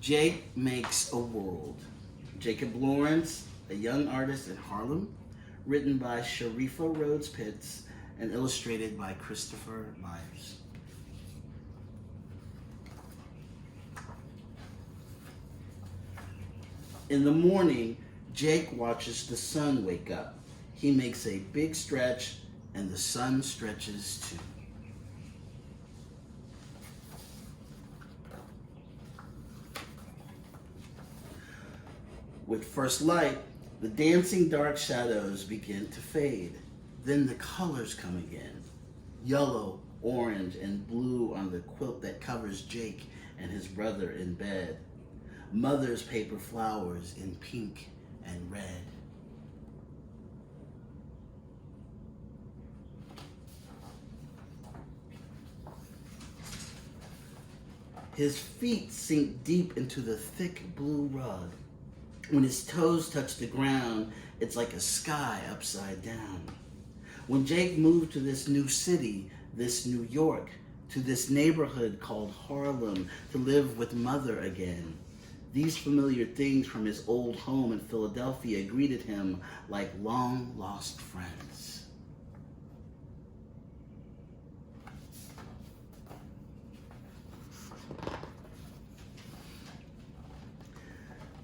Jake Makes a World. Jacob Lawrence, a young artist in Harlem, written by Sharifa Rhodes-Pitts and illustrated by Christopher Myers. In the morning, Jake watches the sun wake up. He makes a big stretch, and the sun stretches too. With first light, the dancing dark shadows begin to fade. Then the colors come again. Yellow, orange, and blue on the quilt that covers Jake and his brother in bed. Mother's paper flowers in pink and red. His feet sink deep into the thick blue rug. When his toes touch the ground, it's like a sky upside down. When Jake moved to this new city, this New York, to this neighborhood called Harlem, to live with Mother again, these familiar things from his old home in Philadelphia greeted him like long-lost friends.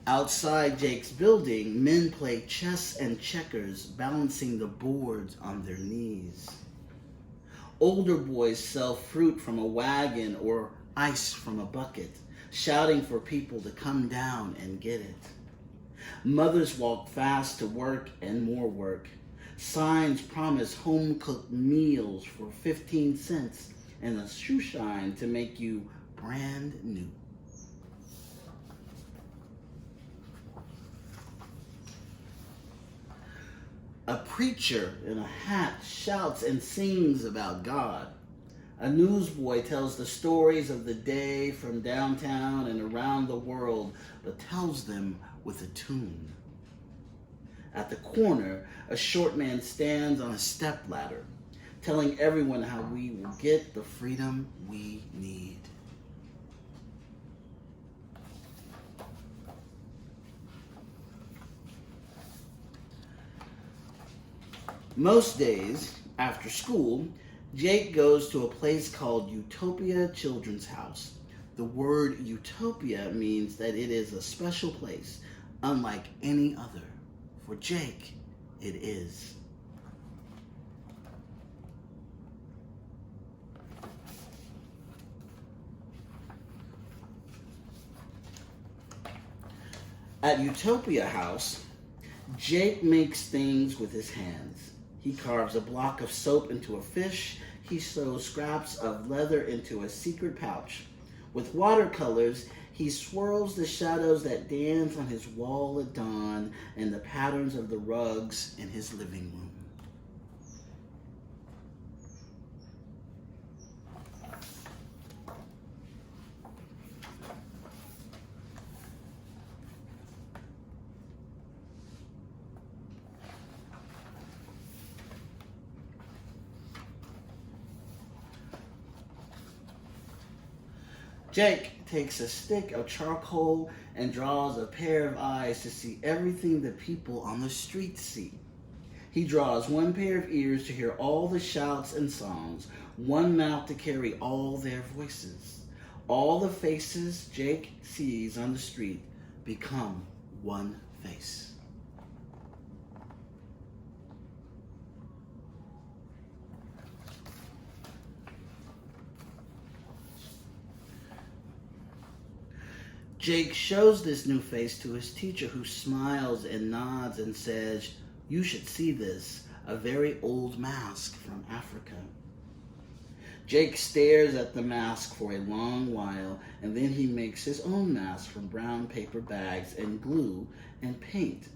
Outside Jake's building, men play chess and checkers, balancing the boards on their knees. Older boys sell fruit from a wagon or ice from a bucket, shouting for people to come down and get it. Mothers walk fast to work and more work. Signs promise home-cooked meals for 15 cents and a shoe shine to make you brand new. A preacher in a hat shouts and sings about God. A newsboy tells the stories of the day from downtown and around the world, but tells them with a tune. At the corner, a short man stands on a stepladder, telling everyone how we will get the freedom we need. Most days, after school, Jake goes to a place called Utopia Children's House. The word utopia means that it is a special place, unlike any other. For Jake, it is. At Utopia House, Jake makes things with his hands. He carves a block of soap into a fish. He sews scraps of leather into a secret pouch. With watercolors, he swirls the shadows that dance on his wall at dawn and the patterns of the rugs in his living room. Jake takes a stick of charcoal and draws a pair of eyes to see everything the people on the street see. He draws one pair of ears to hear all the shouts and songs, one mouth to carry all their voices. All the faces Jake sees on the street become one face. Jake shows this new face to his teacher, who smiles and nods and says, "You should see this, a very old mask from Africa." Jake stares at the mask for a long while, and then he makes his own mask from brown paper bags and glue and paint.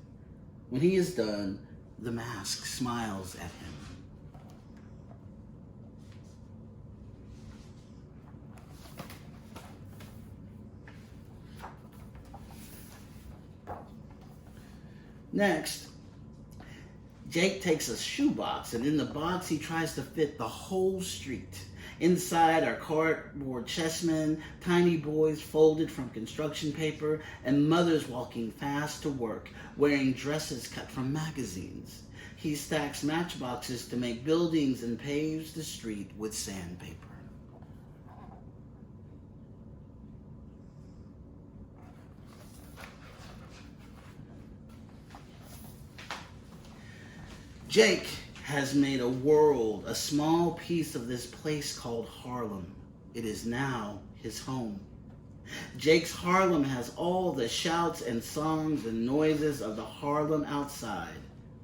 When he is done, the mask smiles at him. Next, Jake takes a shoebox, and in the box he tries to fit the whole street. Inside are cardboard chessmen, tiny boys folded from construction paper, and mothers walking fast to work, wearing dresses cut from magazines. He stacks matchboxes to make buildings and paves the street with sandpaper. Jake has made a world, a small piece of this place called Harlem. It is now his home. Jake's Harlem has all the shouts and songs and noises of the Harlem outside.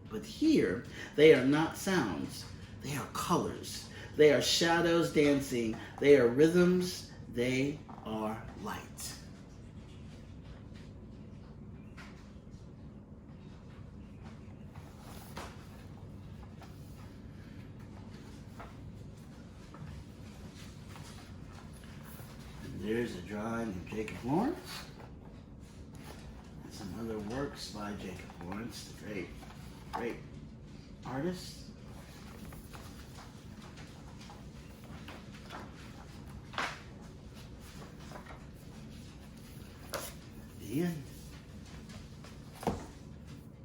But here, they are not sounds. They are colors. They are shadows dancing. They are rhythms. They are light. There's a drawing of Jacob Lawrence and some other works by Jacob Lawrence, the great artist. The end.